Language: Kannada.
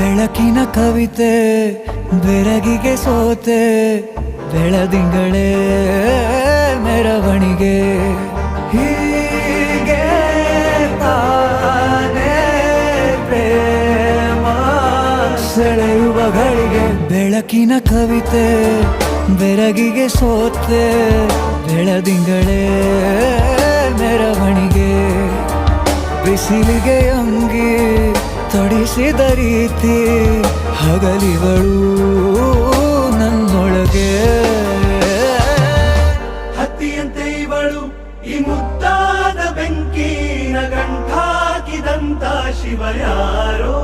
ಬೆಳಕಿನ ಕವಿತೆ ಬೆರಗಿಗೆ ಸೋತೆ ಬೆಳದಿಂಗಳೇ ಮೆರವಣಿಗೆ ಹೀಗೆ ತಾನೇ ಪ್ರೇಮ ಸೆಳೆಯುವ ಗಳಿಗೆ ಬೆಳಕಿನ ಕವಿತೆ ಬೆರಗಿಗೆ ಸೋತೆ ಬೆಳದಿಂಗಳೇ ಮೆರವಣಿಗೆ ಬಿಸಿಲಿಗೆ ಅಂಗಿ ತೊಡಿಸಿದ ರೀತಿ ಹಗಲಿಗಳು ನನ್ನೊಳಗೆ ಹತ್ತಿಯಂತೆ ಇವಳು ಈ ಮುದ್ದಾದ ಬೆಂಕಿನ ಗಂಟಾಕಿದಂತ ಶಿವ ಯಾರೋ